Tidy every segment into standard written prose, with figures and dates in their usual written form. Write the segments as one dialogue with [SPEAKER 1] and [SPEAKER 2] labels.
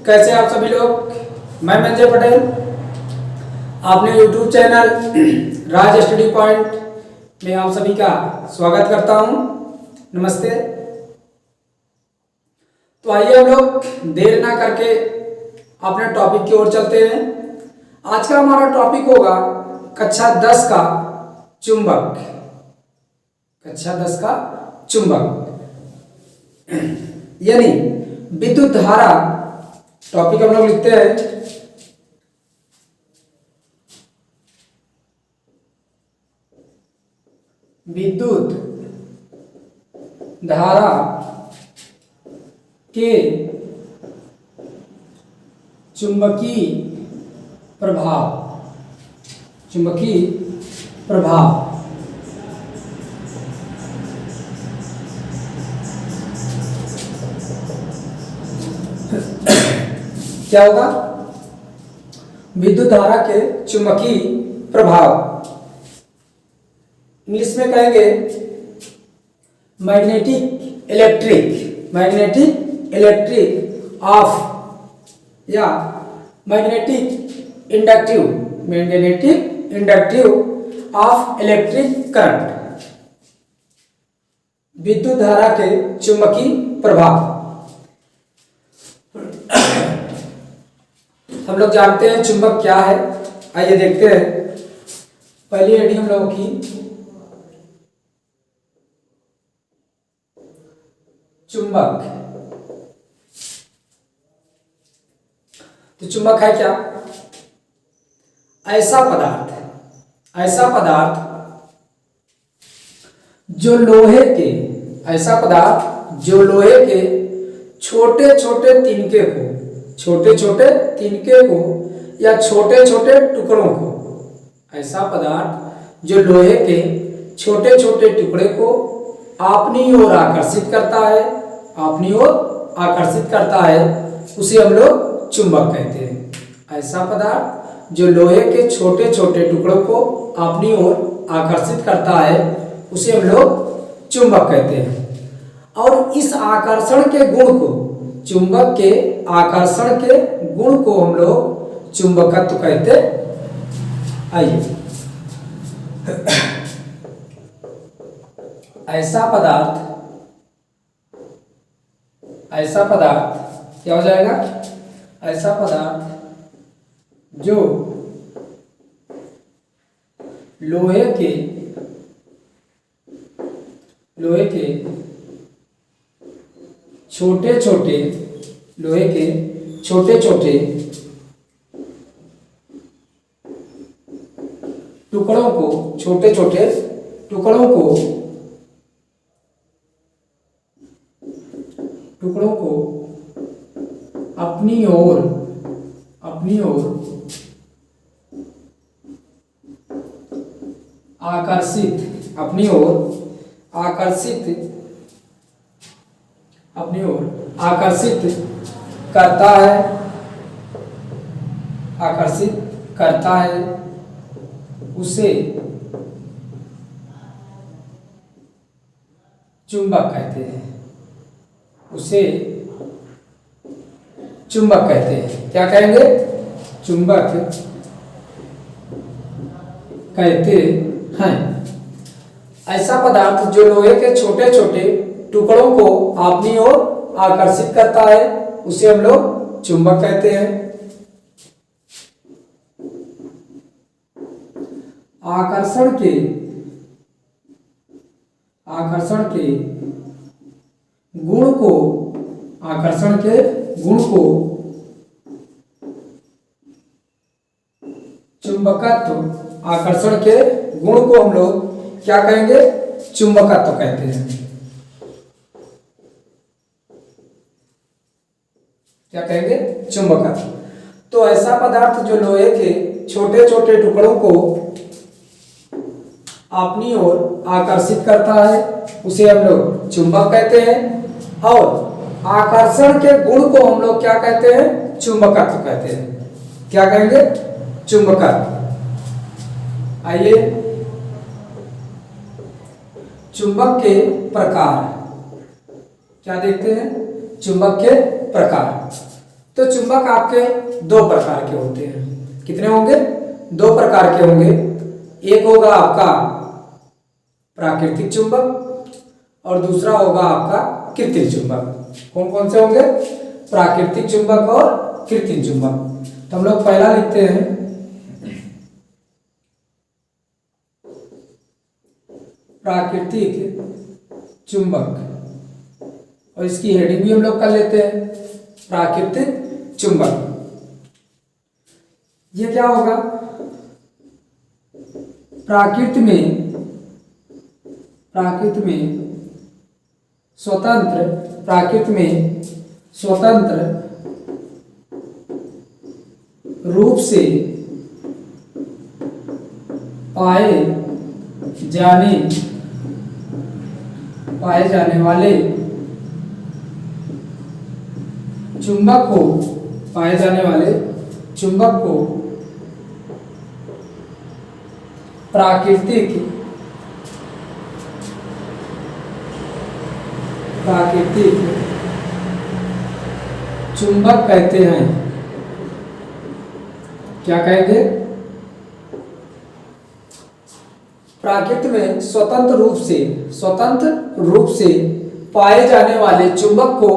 [SPEAKER 1] कैसे आप सभी लोग। मैं मंजय पटेल, आपने YouTube चैनल राज स्टडी पॉइंट में आप सभी का स्वागत करता हूं। नमस्ते। तो आइए हम लोग देर ना करके अपने टॉपिक की ओर चलते हैं। आज का हमारा टॉपिक होगा कक्षा 10 का चुंबक। कक्षा 10 का चुंबक यानी विद्युत धारा। टॉपिक हम लोग लिखते हैं विद्युत धारा के चुंबकीय प्रभाव। चुंबकीय प्रभाव क्या होगा? विद्युत धारा के चुंबकीय प्रभाव इंग्लिश में कहेंगे मैग्नेटिक इलेक्ट्रिक ऑफ या magnetic inductive of electric current. विद्युत धारा के चुंबकीय प्रभाव हम लोग जानते हैं चुंबक क्या है। आइए देखते हैं पहली हेडिंग हम लोगों की चुंबक। तो चुंबक है क्या? ऐसा पदार्थ जो लोहे के छोटे छोटे तिनके को या छोटे छोटे टुकड़ों को, ऐसा पदार्थ जो लोहे के छोटे छोटे टुकड़े को अपनी ओर आकर्षित करता है, उसे हम लोग चुंबक कहते हैं। ऐसा पदार्थ जो लोहे के छोटे छोटे टुकड़ों को अपनी ओर आकर्षित करता है, उसे हम लोग चुंबक कहते हैं। और इस आकर्षण के गुण को, चुंबक के आकर्षण के गुण को हम लोग चुंबकत्व कहते हैं। आइए, ऐसा पदार्थ क्या हो जाएगा? ऐसा पदार्थ जो लोहे के छोटे छोटे टुकड़ों को अपनी ओर आकर्षित करता है, उसे चुंबक कहते हैं। क्या कहेंगे? चुंबक कहते हैं। ऐसा पदार्थ जो लोहे के छोटे छोटे टुकड़ों को अपनी ओर आकर्षित करता है, उसे हम लोग चुंबक कहते हैं। आकर्षण के गुण को चुंबकत्व, आकर्षण के गुण को हम लोग क्या कहेंगे? चुंबकत्व कहते हैं। क्या कहेंगे? चुंबकत्व। तो ऐसा पदार्थ जो लोहे के छोटे छोटे टुकड़ों को अपनी ओर आकर्षित करता है, उसे हम लोग चुंबक कहते हैं। और आकर्षण के गुण को हम लोग क्या कहते हैं? चुंबकत्व कहते हैं। क्या कहेंगे? चुंबकत्व। आइए, चुंबक के प्रकार क्या देखते हैं? चुंबक के प्रकार। तो चुंबक आपके दो प्रकार के होते हैं। कितने होंगे? दो प्रकार के होंगे। एक होगा आपका प्राकृतिक चुंबक और दूसरा होगा आपका कृत्रिम चुंबक। कौन कौन से होंगे? प्राकृतिक चुंबक और कृत्रिम चुंबक। तो हम लोग पहला लिखते हैं प्राकृतिक चुंबक और इसकी हेडिंग भी हम लोग कर लेते हैं प्राकृतिक चुंबक। ये क्या होगा? प्राकृति में स्वतंत्र रूप से पाए जाने वाले चुंबक को प्राकृतिक चुंबक कहते हैं। क्या कहेंगे? प्राकृति में स्वतंत्र रूप से पाए जाने वाले चुंबक को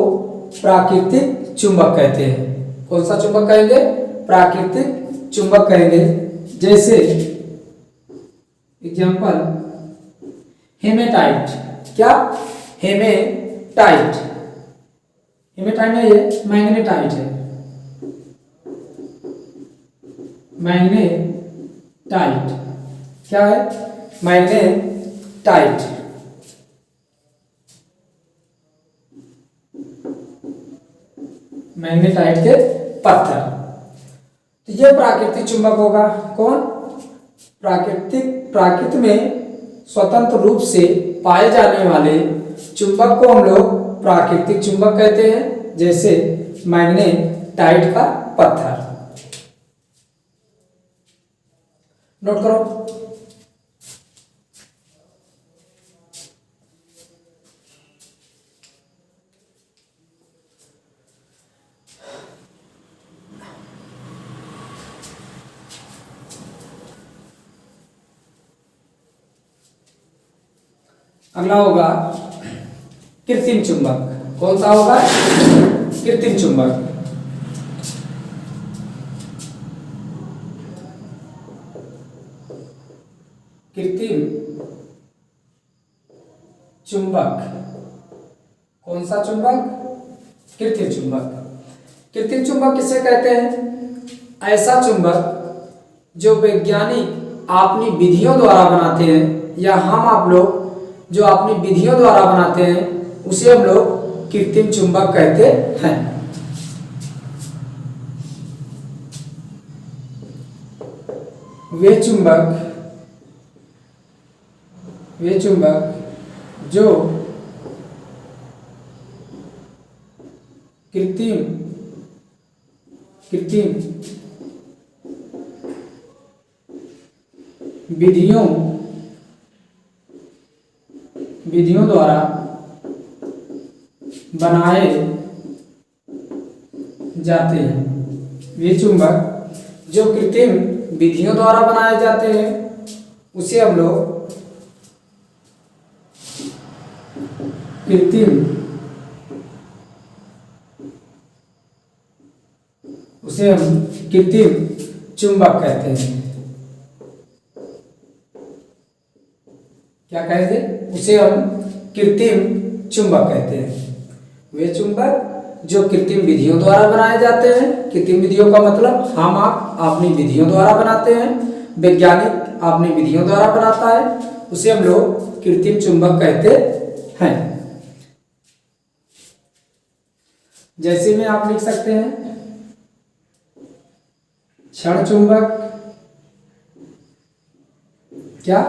[SPEAKER 1] प्राकृतिक चुंबक कहते हैं। कौन सा चुंबक कहेंगे? प्राकृतिक चुंबक कहेंगे। जैसे एग्जाम्पल हेमेटाइट। क्या? हेमेटाइट नहीं, ये मैग्नेटाइट है। मैग्नेटाइट क्या है? मैग्नेटाइट। मैग्नेटाइट के पत्थर। तो ये प्राकृतिक चुंबक होगा। कौन? प्राकृति में स्वतंत्र रूप से पाए जाने वाले चुंबक को हम लोग प्राकृतिक चुंबक कहते हैं। जैसे मैग्नेटाइट का पत्थर। नोट करो। अगला होगा कृत्रिम चुंबक। कौन सा होगा? कृत्रिम चुंबक। कृत्रिम चुंबक। कौन सा चुंबक? कृत्रिम चुंबक। कृत्रिम चुंबक किसे कहते हैं? ऐसा चुंबक जो वैज्ञानिक अपनी विधियों द्वारा बनाते हैं या हम आप लोग जो अपनी विधियों द्वारा बनाते हैं उसे हम लोग कृत्रिम चुंबक कहते हैं। वे चुंबक जो कृत्रिम विधियों द्वारा बनाए जाते हैं। वे चुंबक जो कृत्रिम विधियों द्वारा बनाए जाते हैं उसे हम लोग कृत्रिम चुंबक कहते हैं। क्या कहते हैं? उसे हम कृत्रिम चुंबक कहते हैं। वे चुंबक जो कृत्रिम विधियों द्वारा बनाए जाते हैं। कृत्रिम विधियों का मतलब हम आप अपनी विधियों द्वारा बनाते हैं, वैज्ञानिक अपनी विधियों द्वारा बनाता है, उसे हम लोग कृत्रिम चुंबक कहते हैं। जैसे में आप लिख सकते हैं क्षण चुंबक। क्या?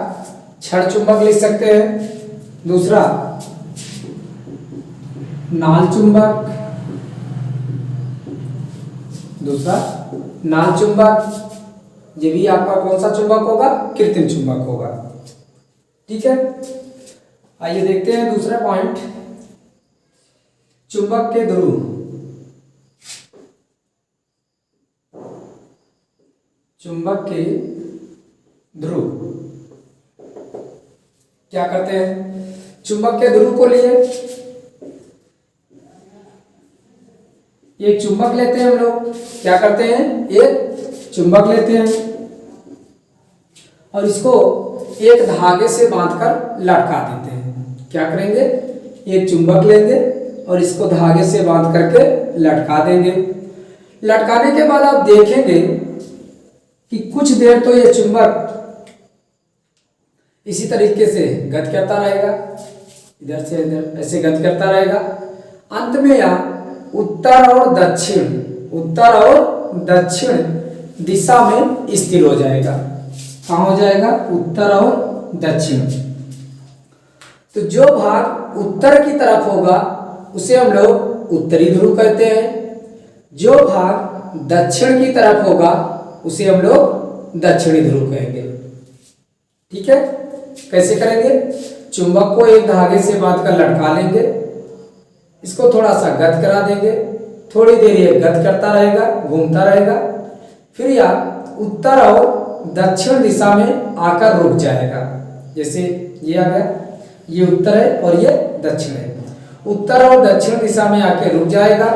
[SPEAKER 1] क्षण चुंबक लिख सकते हैं। दूसरा नाल चुंबक। ये भी आपका कौन सा चुंबक होगा? कृत्रिम चुंबक होगा। ठीक है, आइए देखते हैं दूसरा पॉइंट। चुंबक के ध्रुव। चुंबक के ध्रुव क्या करते हैं, चुंबक के ध्रुव को लिए एक चुंबक लेते हैं हम लोग, क्या करते हैं, एक चुंबक लेते हैं और इसको एक धागे से बांधकर लटका देते हैं। क्या करेंगे, एक चुंबक लेंगे और इसको धागे से बांध करके लटका देंगे। लटकाने के बाद आप देखेंगे कि कुछ देर तो ये चुंबक इसी तरीके से गति करता रहेगा, इधर से इधर ऐसे गति करता रहेगा। अंत में यह उत्तर और दक्षिण दिशा में स्थिर हो जाएगा। कहाँ हो जाएगा, उत्तर और दक्षिण। तो जो भाग उत्तर की तरफ होगा उसे हम लोग उत्तरी ध्रुव कहते हैं, जो भाग दक्षिण की तरफ होगा उसे हम लोग दक्षिणी ध्रुव कहेंगे। ठीक है, कैसे करेंगे, चुंबक को एक धागे से बांधकर लटका लेंगे, इसको थोड़ा सा गत करा देंगे, थोड़ी देर ये गत करता रहेगा, घूमता रहेगा, फिर यह उत्तर और दक्षिण दिशा में आकर रुक जाएगा। जैसे ये आ गया, ये उत्तर है और ये दक्षिण है, उत्तर और दक्षिण दिशा में आके रुक जाएगा।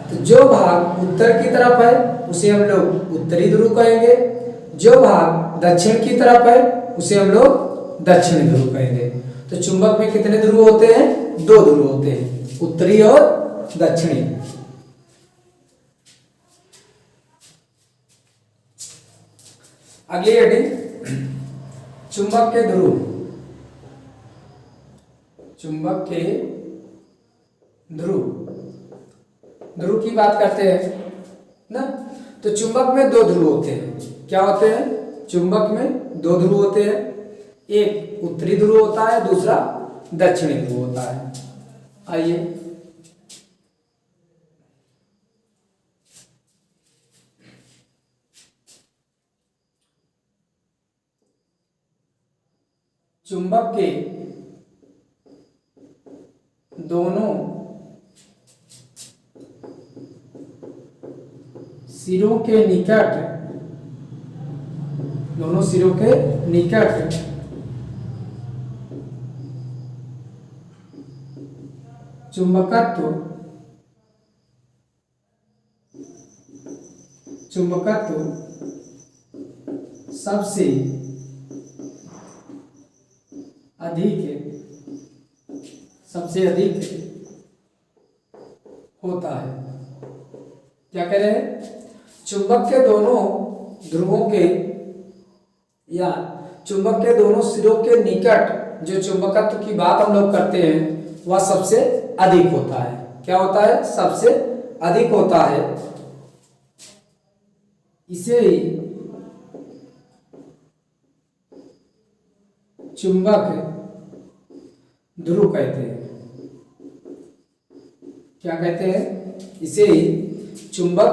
[SPEAKER 1] तो जो भाग उत्तर की तरफ है उसे हम लोग उत्तरी ध्रुव कहेंगे, जो भाग दक्षिण की तरफ है उसे हम लोग दक्षिणी ध्रुव कहेंगे। तो चुंबक में कितने ध्रुव होते हैं, दो ध्रुव होते हैं, उत्तरी और दक्षिणी। अगली हेडिंग, चुंबक के ध्रुव। चुंबक के ध्रुव, ध्रुव की बात करते हैं ना। तो चुंबक में दो ध्रुव होते हैं। क्या होते हैं, चुंबक में दो ध्रुव होते हैं, एक उत्तरी ध्रुव होता है, दूसरा दक्षिणी ध्रुव होता है। आइए चुंबक के दोनों सिरों के निकट, दोनों सिरों के निकट चुंबकत्व सबसे अधिक होता है। क्या कह रहे हैं, चुंबक के दोनों ध्रुवों के या चुंबक के दोनों सिरों के निकट जो चुंबकत्व की बात हम लोग करते हैं वह सबसे अधिक होता है। क्या होता है, सबसे अधिक होता है। इसे ही चुंबक ध्रुव कहते हैं। क्या कहते हैं, इसे ही चुंबक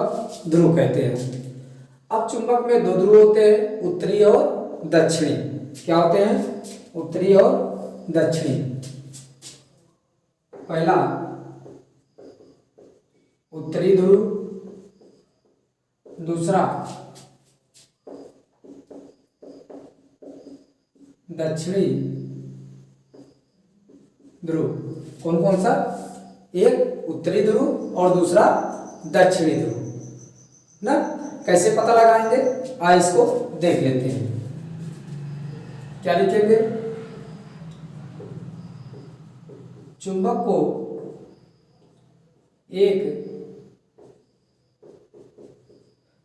[SPEAKER 1] ध्रुव कहते हैं। अब चुंबक में दो ध्रुव होते हैं, उत्तरी और दक्षिणी। क्या होते हैं, उत्तरी और दक्षिणी। पहला उत्तरी ध्रुव, दूसरा दक्षिणी ध्रुव। कौन कौन सा, एक उत्तरी ध्रुव और दूसरा दक्षिणी ध्रुव ना। कैसे पता लगाएंगे, आइए इसको देख लेते हैं। क्या लिखेंगे, चुंबक को एक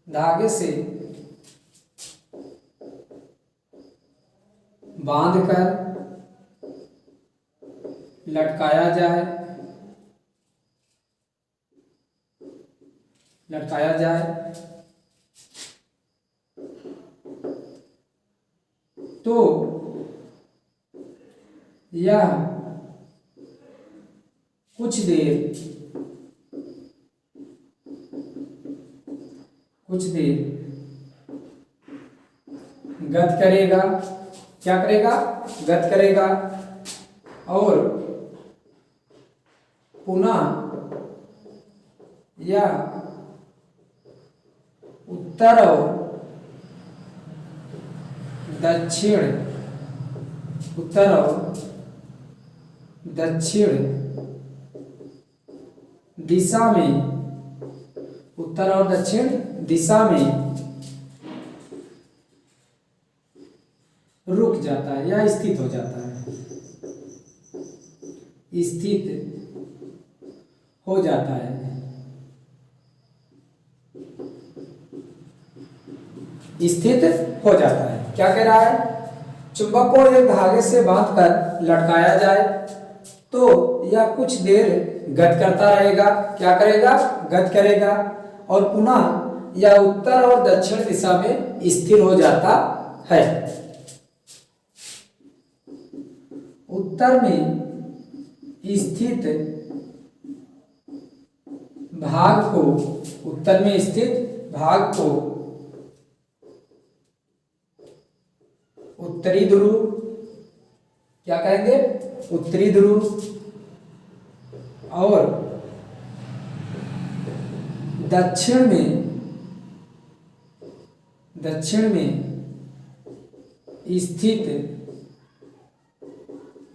[SPEAKER 1] धागे से बांधकर लटकाया जाए तो यह कुछ देर गत करेगा। क्या करेगा, गत करेगा और पुनः यह उत्तर और दक्षिण, उत्तर और दक्षिण दिशा में, उत्तर और दक्षिण दिशा में रुक जाता है या स्थित हो जाता है, स्थित हो जाता है। स्थित हो जाता है। क्या कह रहा है? चुंबक को एक धागे से बांधकर लटकाया जाए तो यह कुछ देर गति करता रहेगा। क्या करेगा? गति करेगा और पुनः यह उत्तर और दक्षिण दिशा में स्थिर हो जाता है। उत्तर में स्थित भाग को, उत्तर में स्थित भाग को उत्तरी ध्रुव, क्या कहेंगे? उत्तरी ध्रुव, और दक्षिण में स्थित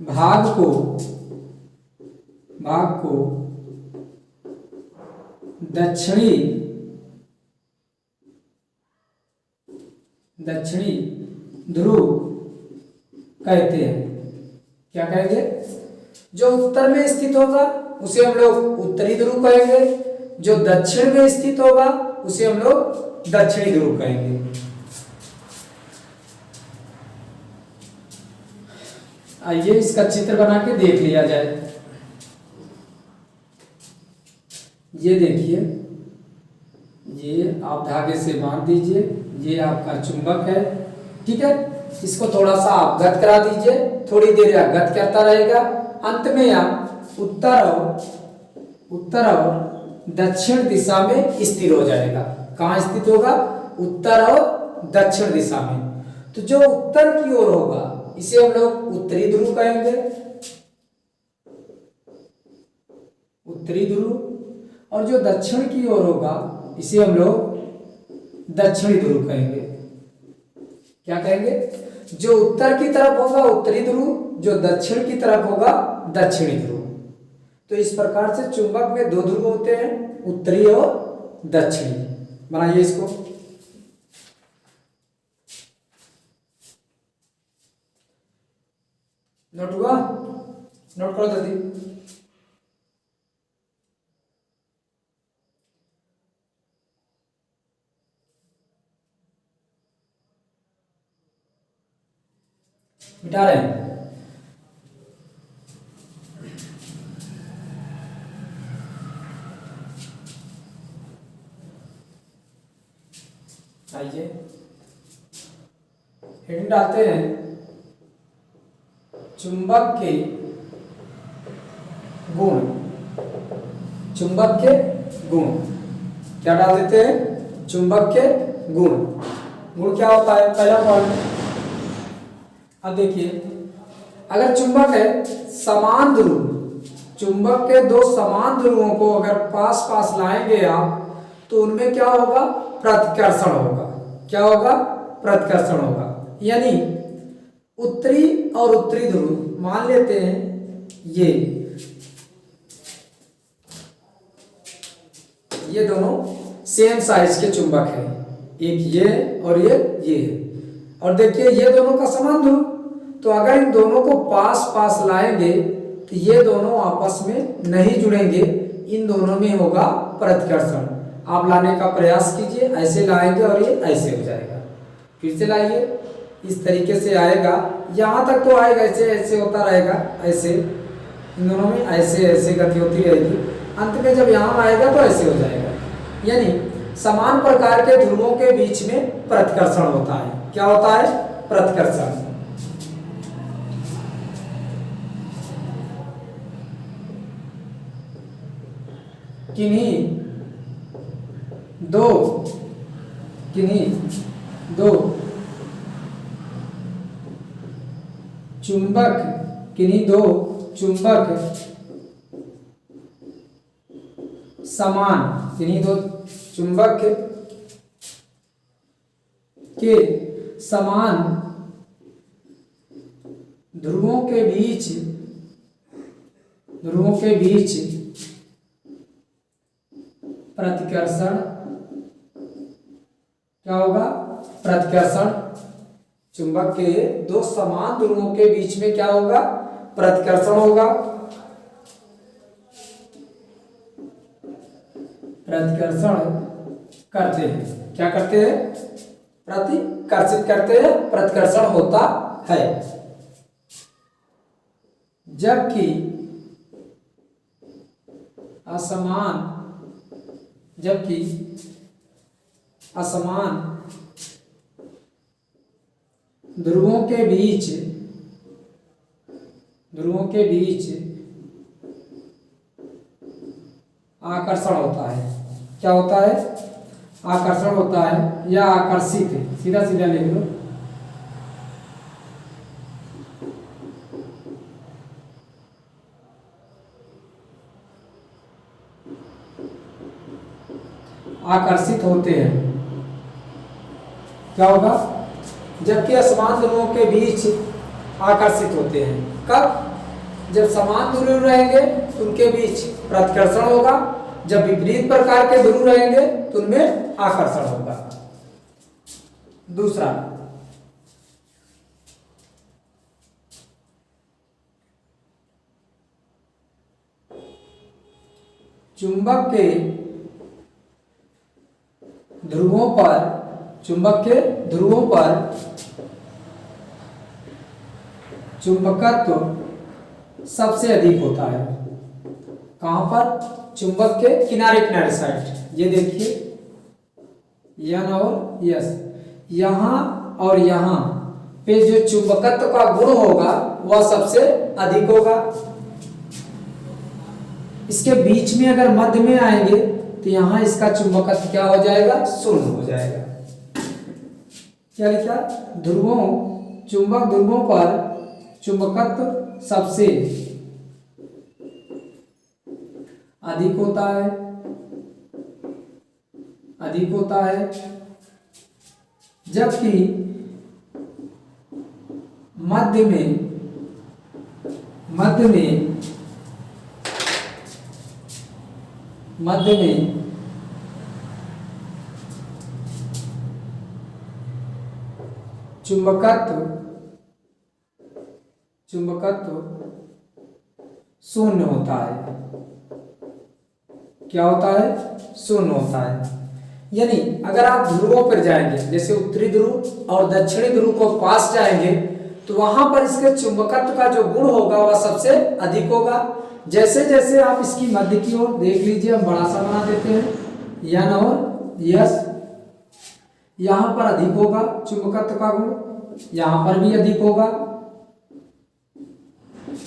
[SPEAKER 1] भाग को दक्षिणी ध्रुव कहते हैं। क्या कहेंगे? जो उत्तर में स्थित होगा उसे हम लोग उत्तरी ध्रुव कहेंगे, जो दक्षिण में स्थित होगा उसे हम लोग दक्षिणी ध्रुव कहेंगे। आइए इसका चित्र बना के देख लिया जाए। ये देखिए, ये आप धागे से बांध दीजिए, ये आपका चुंबक है, ठीक है। इसको थोड़ा सा आप गति करा दीजिए, थोड़ी देर यह गति करता रहेगा। अंत में यह उत्तर और दक्षिण दिशा में स्थिर हो जाएगा। कहाँ स्थित होगा? उत्तर और दक्षिण दिशा में। तो जो उत्तर की ओर होगा इसे हम लोग उत्तरी ध्रुव कहेंगे, उत्तरी ध्रुव, और जो दक्षिण की ओर होगा इसे हम लोग दक्षिणी ध्रुव कहेंगे। क्या कहेंगे? जो उत्तर की तरफ होगा उत्तरी ध्रुव, जो दक्षिण की तरफ होगा दक्षिणी ध्रुव। तो इस प्रकार से चुंबक में दो ध्रुव होते हैं, उत्तरी और दक्षिणी। बनाइए इसको। नोट हुआ? नोट करो जल्दी। मिटा रहे हैं। आइए हेडिंग डालते हैं, चुंबक के गुण। चुंबक के गुण क्या डाल देते हैं? चुंबक के गुण। गुण क्या होता है? पहला पॉइंट। अब देखिए, अगर चुंबक है समान ध्रुव, चुंबक के दो समान ध्रुवों को अगर पास पास लाएंगे आप तो उनमें क्या होगा? प्रतिकर्षण होगा। क्या होगा? प्रतिकर्षण होगा। यानी उत्तरी और उत्तरी ध्रुव मान लेते हैं ये दोनों सेम साइज के चुंबक हैं, एक ये और ये है। और देखिए ये दोनों का समान ध्रुव, तो अगर इन दोनों को पास पास लाएंगे तो ये दोनों आपस में नहीं जुड़ेंगे, इन दोनों में होगा प्रतिकर्षण। आप लाने का प्रयास कीजिए, ऐसे लाएंगे और ये ऐसे हो जाएगा। फिर से लाइए, इस तरीके से आएगा, यहाँ तक तो आएगा, ऐसे ऐसे होता रहेगा, ऐसे इन दोनों में ऐसे ऐसे गति होती रहेगी। अंत में जब यहाँ आएगा तो ऐसे हो जाएगा। यानी समान प्रकार के ध्रुवों के बीच में प्रतिकर्षण होता है। क्या होता है? प्रतिकर्षण। किन्हीं दो चुंबक, किन्हीं दो चुंबक समान, किन्हीं दो चुंबक के समान ध्रुवों के बीच प्रतिकर्षण क्या होगा? प्रतिकर्षण। चुंबक के दो समान ध्रुवों के बीच में क्या होगा? प्रतिकर्षण होगा। प्रतिकर्षण करते हैं। क्या करते हैं? प्रतिकर्षित करते हैं, प्रतिकर्षण होता है। जबकि असमान ध्रुवों के बीच आकर्षण होता है। क्या होता है? आकर्षण होता है या आकर्षित है। सीधा सीधा लिख लो। आकर्षित होते हैं। क्या होगा? जबकि असमान ध्रुवों के बीच आकर्षित होते हैं। कब? जब समान ध्रुव रहेंगे तो उनके बीच प्रतिकर्षण होगा, जब विपरीत प्रकार के ध्रुव रहेंगे तो उनमें आकर्षण होगा। दूसरा, चुंबक के ध्रुवों पर चुंबकत्व सबसे अधिक होता है। कहां पर? चुंबक के किनारे किनारे साइड। ये देखिए, यन और यस, यहां और यहां पे जो चुंबकत्व का गुण होगा वह सबसे अधिक होगा। इसके बीच में अगर मध्य में आएंगे तो यहां इसका चुंबकत्व क्या हो जाएगा? शून्य हो जाएगा। क्या लिखा? चुंबक ध्रुवों पर चुंबकत्व सबसे अधिक होता है, जबकि मध्य में चुंबकत्व शून्य होता है। क्या होता है? शून्य होता है। यानी अगर आप ध्रुवों पर जाएंगे, जैसे उत्तरी ध्रुव और दक्षिणी ध्रुव को पास जाएंगे, तो वहां पर इसके चुंबकत्व का जो गुण होगा वह सबसे अधिक होगा। जैसे जैसे आप इसकी मध्य की ओर देख लीजिए, हम बड़ा सा बना देते हैं, यन और यस, यहां पर अधिक होगा चुंबकत्व का गुण, यहां पर भी अधिक होगा।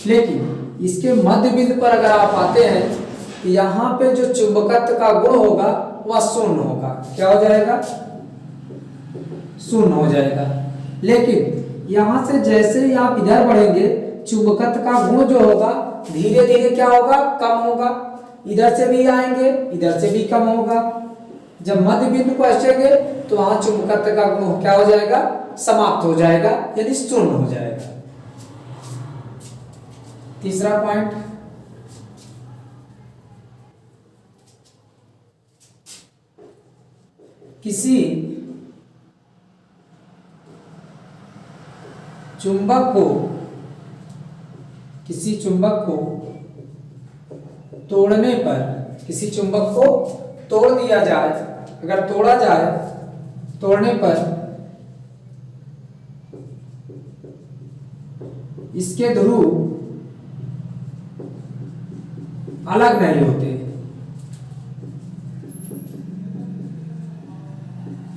[SPEAKER 1] लेकिन इसके मध्य बिंदु पर अगर आप आते हैं तो यहां पे जो चुंबकत्व का गुण होगा वह शून्य होगा। क्या हो जाएगा? शून्य हो जाएगा। लेकिन यहां से जैसे ही आप इधर बढ़ेंगे, चुंबकत्व का गुण जो होगा धीरे धीरे क्या होगा? कम होगा। इधर से भी आएंगे, इधर से भी कम होगा। जब मध्य बिंदु पहुंचेंगे तो वहां चुंबकत्व का गुण क्या हो जाएगा? समाप्त हो जाएगा, यानी शून्य हो जाएगा। तीसरा पॉइंट, किसी चुंबक को तोड़ने पर, किसी चुंबक को तोड़ दिया जाए, अगर तोड़ा जाए, तोड़ने पर इसके ध्रुव अलग नहीं होते।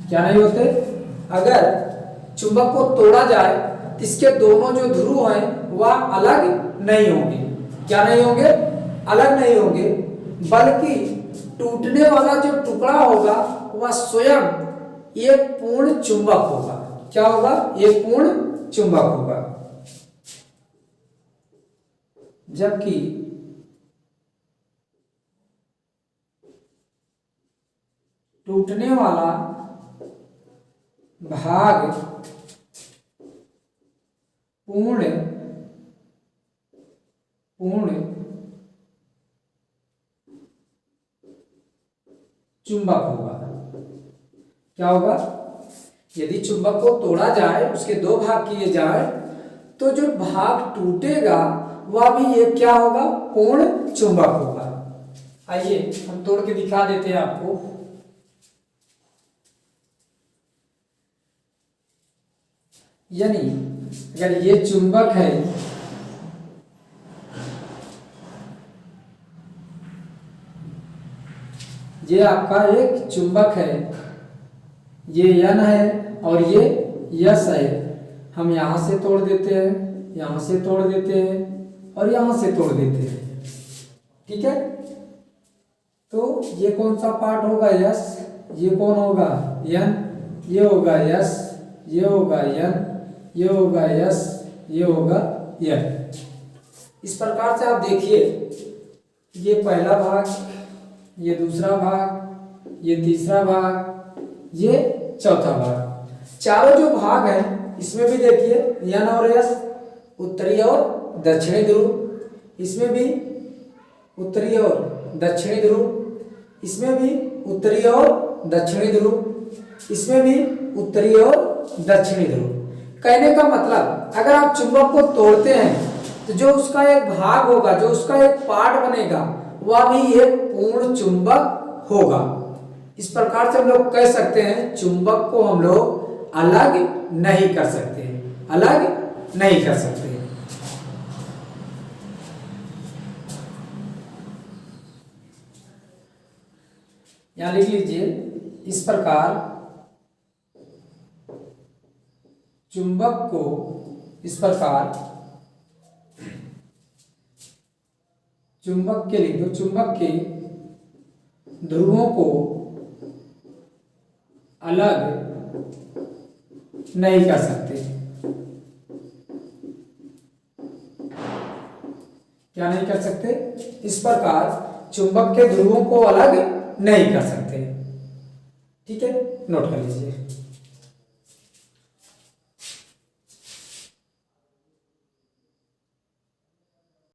[SPEAKER 1] क्या नहीं होते? अगर चुंबक को तोड़ा जाए तो इसके दोनों जो ध्रुव हैं वह अलग नहीं होंगे। क्या नहीं होंगे? अलग नहीं होंगे, बल्कि टूटने वाला जो टुकड़ा होगा वह स्वयं एक पूर्ण चुंबक होगा। क्या होगा? एक पूर्ण चुंबक होगा। जबकि टूटने वाला भाग पूर्ण पूर्ण चुंबक होगा। क्या होगा? यदि चुंबक को तोड़ा जाए, उसके दो भाग किए जाए, तो जो भाग टूटेगा वह भी एक क्या होगा? पूर्ण चुंबक होगा। आइए हम तोड़ के दिखा देते हैं आपको। यानी अगर ये चुंबक है, ये आपका एक चुंबक है, ये N है और ये S है। हम यहां से तोड़ देते हैं, यहां से तोड़ देते हैं और यहां से तोड़ देते हैं। ठीक है, तो ये कौन सा पार्ट होगा? S, ये कौन होगा? N, ये होगा S, ये होगा N, ये होगा S, ये होगा N। इस प्रकार से आप देखिए, ये पहला भाग, ये दूसरा भाग, ये तीसरा भाग, ये चौथा भाग। चारों जो भाग हैं इसमें भी देखिए N और S, उत्तरी और दक्षिणी ध्रुव, इसमें भी उत्तरी और दक्षिणी ध्रुव, इसमें भी उत्तरी और दक्षिणी ध्रुव, इसमें भी उत्तरी और दक्षिणी ध्रुव। कहने का मतलब, अगर आप चुंबक को तोड़ते हैं तो जो उसका एक भाग होगा, जो उसका एक पार्ट बनेगा, वह भी एक पूर्ण चुंबक होगा। इस प्रकार से हम लोग कह सकते हैं चुंबक को हम लोग अलग नहीं कर सकते, अलग नहीं कर सकते। यहां लिख लीजिए, इस प्रकार चुंबक को, इस प्रकार चुंबक के लिख दो, चुंबक के ध्रुवों को अलग नहीं कर सकते। क्या नहीं कर सकते? इस प्रकार चुंबक के ध्रुवों को अलग नहीं कर सकते। ठीक है, नोट कर लीजिए।